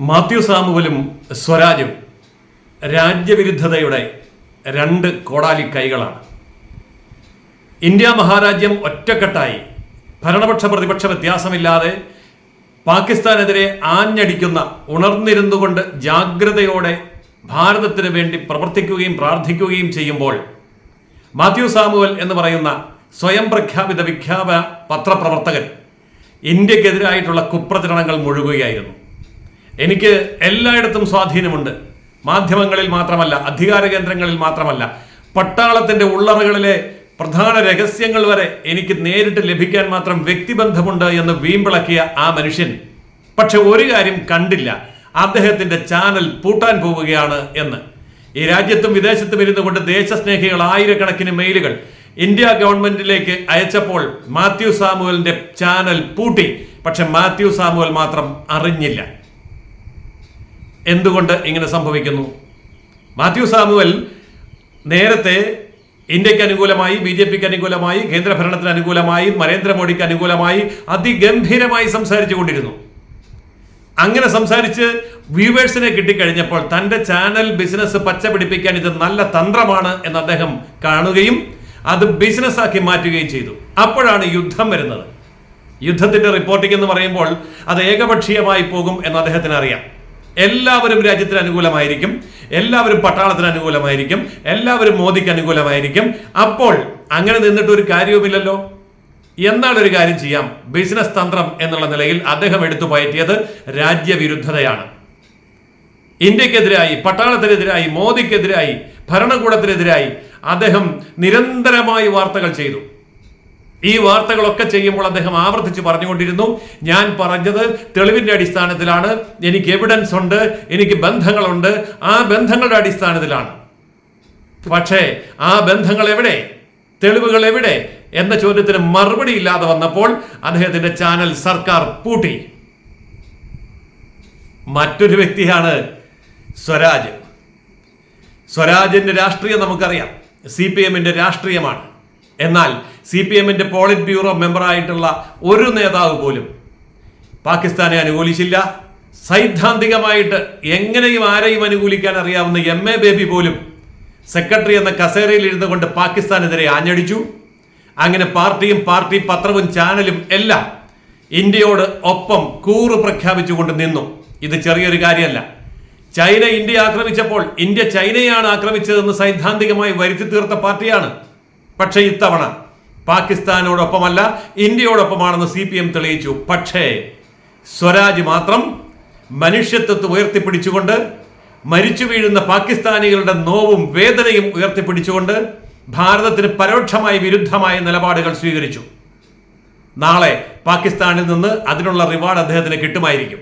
മാത്യു സാമുവലും സ്വരാജും രാജ്യവിരുദ്ധതയുടെ രണ്ട് കോടാലി കൈകളാണ്. ഇന്ത്യ മഹാരാജ്യം ഒറ്റക്കെട്ടായി ഭരണപക്ഷ പ്രതിപക്ഷ വ്യത്യാസമില്ലാതെ പാകിസ്ഥാനെതിരെ ആഞ്ഞടിക്കുന്ന, ഉണർന്നിരുന്നുകൊണ്ട് ജാഗ്രതയോടെ ഭാരതത്തിന് വേണ്ടി പ്രവർത്തിക്കുകയും പ്രാർത്ഥിക്കുകയും ചെയ്യുമ്പോൾ മാത്യു സാമുവൽ എന്ന് പറയുന്ന സ്വയം പ്രഖ്യാപിത വിഖ്യാത പത്രപ്രവർത്തകൻ ഇന്ത്യക്കെതിരായിട്ടുള്ള കുപ്രചരണങ്ങൾ മുഴുകുകയായിരുന്നു. എനിക്ക് എല്ലായിടത്തും സ്വാധീനമുണ്ട്, മാധ്യമങ്ങളിൽ മാത്രമല്ല, അധികാര കേന്ദ്രങ്ങളിൽ മാത്രമല്ല, പട്ടാളത്തിന്റെ ഉള്ളറകളിലെ പ്രധാന രഹസ്യങ്ങൾ വരെ എനിക്ക് നേരിട്ട് ലഭിക്കാൻ മാത്രം വ്യക്തിബന്ധമുണ്ട് എന്ന് വീമ്പിളക്കിയ ആ മനുഷ്യൻ പക്ഷെ ഒരു കാര്യം കണ്ടില്ല, അദ്ദേഹത്തിന്റെ ചാനൽ പൂട്ടാൻ പോവുകയാണ് എന്ന്. ഈ രാജ്യത്തും വിദേശത്തും ഇരുന്നു കൊണ്ട് ദേശസ്നേഹികൾ ആയിരക്കണക്കിന് മെയിലുകൾ ഇന്ത്യ ഗവൺമെന്റിലേക്ക് അയച്ചപ്പോൾ മാത്യു സാമുവലിന്റെ ചാനൽ പൂട്ടി. പക്ഷെ മാത്യു സാമുവൽ മാത്രം അറിഞ്ഞില്ല. എന്തുകൊണ്ട് ഇങ്ങനെ സംഭവിക്കുന്നു? മാത്യു സാമുവൽ നേരത്തെ ഇന്ത്യക്ക് അനുകൂലമായി, BJPക്ക് അനുകൂലമായി, കേന്ദ്രഭരണത്തിന് അനുകൂലമായി, നരേന്ദ്രമോദിക്ക് അനുകൂലമായി അതിഗംഭീരമായി സംസാരിച്ചു കൊണ്ടിരുന്നു. അങ്ങനെ സംസാരിച്ച് വ്യൂവേഴ്സിനെ കിട്ടിക്കഴിഞ്ഞപ്പോൾ തന്റെ ചാനൽ ബിസിനസ് പച്ചപിടിപ്പിക്കാൻ ഇത് നല്ല തന്ത്രമാണ് എന്ന് അദ്ദേഹം കാണുകയും അത് ബിസിനസ്സാക്കി മാറ്റുകയും ചെയ്തു. അപ്പോഴാണ് യുദ്ധം വരുന്നത്. യുദ്ധത്തിന്റെ റിപ്പോർട്ടിംഗ് എന്ന് പറയുമ്പോൾ അത് ഏകപക്ഷീയമായി പോകും എന്ന് അദ്ദേഹത്തിന് അറിയാം. എല്ലാവരും രാജ്യത്തിന് അനുകൂലമായിരിക്കും, എല്ലാവരും പട്ടാളത്തിന് അനുകൂലമായിരിക്കും, എല്ലാവരും മോദിക്ക് അനുകൂലമായിരിക്കും. അപ്പോൾ അങ്ങനെ നിന്നിട്ട് ഒരു കാര്യവുമില്ലല്ലോ. എന്നാൽ ഒരു കാര്യം ചെയ്യാം, ബിസിനസ് തന്ത്രം എന്നുള്ള നിലയിൽ അദ്ദേഹം എടുത്തു പയറ്റിയത് രാജ്യവിരുദ്ധതയാണ്. ഇന്ത്യക്കെതിരായി, പട്ടാളത്തിനെതിരായി, മോദിക്കെതിരായി, ഭരണകൂടത്തിനെതിരായി അദ്ദേഹം നിരന്തരമായി വാർത്തകൾ ചെയ്തു. ഈ വാർത്തകളൊക്കെ ചെയ്യുമ്പോൾ അദ്ദേഹം ആവർത്തിച്ച് പറഞ്ഞുകൊണ്ടിരുന്നു, ഞാൻ പറഞ്ഞത് തെളിവിന്റെ അടിസ്ഥാനത്തിലാണ്, എനിക്ക് എവിഡൻസ് ഉണ്ട്, എനിക്ക് ബന്ധങ്ങളുണ്ട്, ആ ബന്ധങ്ങളുടെ അടിസ്ഥാനത്തിലാണ്. പക്ഷേ ആ ബന്ധങ്ങൾ എവിടെ, തെളിവുകൾ എവിടെ എന്ന ചോദ്യത്തിന് മറുപടി ഇല്ലാതെ വന്നപ്പോൾ അദ്ദേഹത്തിന്റെ ചാനൽ സർക്കാർ പൂട്ടി. മറ്റൊരു വ്യക്തിയാണ് സ്വരാജ്. സ്വരാജിന്റെ രാഷ്ട്രീയം നമുക്കറിയാം, CPMന്റെ രാഷ്ട്രീയമാണ്. എന്നാൽ CPMന്റെ പോളിറ്റ് ബ്യൂറോ മെമ്പറായിട്ടുള്ള ഒരു നേതാവ് പോലും പാകിസ്ഥാനെ അനുകൂലിച്ചില്ല. സൈദ്ധാന്തികമായിട്ട് എങ്ങനെയും ആരെയും അനുകൂലിക്കാൻ അറിയാവുന്ന MA ബേബി പോലും സെക്രട്ടറി എന്ന കസേരയിൽ ഇരുന്നു കൊണ്ട് പാകിസ്ഥാനെതിരെ ആഞ്ഞടിച്ചു. അങ്ങനെ പാർട്ടിയും പാർട്ടി പത്രവും ചാനലും എല്ലാം ഇന്ത്യയോട് ഒപ്പം കൂറ് പ്രഖ്യാപിച്ചുകൊണ്ട് നിന്നു. ഇത് ചെറിയൊരു കാര്യമല്ല. ചൈന ഇന്ത്യ ആക്രമിച്ചപ്പോൾ ഇന്ത്യ ചൈനയാണ് ആക്രമിച്ചതെന്ന് സൈദ്ധാന്തികമായി വരുത്തി തീർത്ത പാർട്ടിയാണ്. പക്ഷേ ഇത്തവണ പാകിസ്ഥാനോടൊപ്പമല്ല, ഇന്ത്യയോടൊപ്പമാണെന്ന് CPM തെളിയിച്ചു. പക്ഷേ സ്വരാജ് മാത്രം മനുഷ്യത്വത്തെ ഉയർത്തിപ്പിടിച്ചുകൊണ്ട്, മരിച്ചു വീഴുന്ന പാകിസ്ഥാനികളുടെ നോവും വേദനയും ഉയർത്തിപ്പിടിച്ചുകൊണ്ട് ഭാരതത്തിന് പരോക്ഷമായി വിരുദ്ധമായ നിലപാടുകൾ സ്വീകരിച്ചു. നാളെ പാകിസ്ഥാനിൽ നിന്ന് അതിനുള്ള റിവാർഡ് അദ്ദേഹത്തിന് കിട്ടുമായിരിക്കും.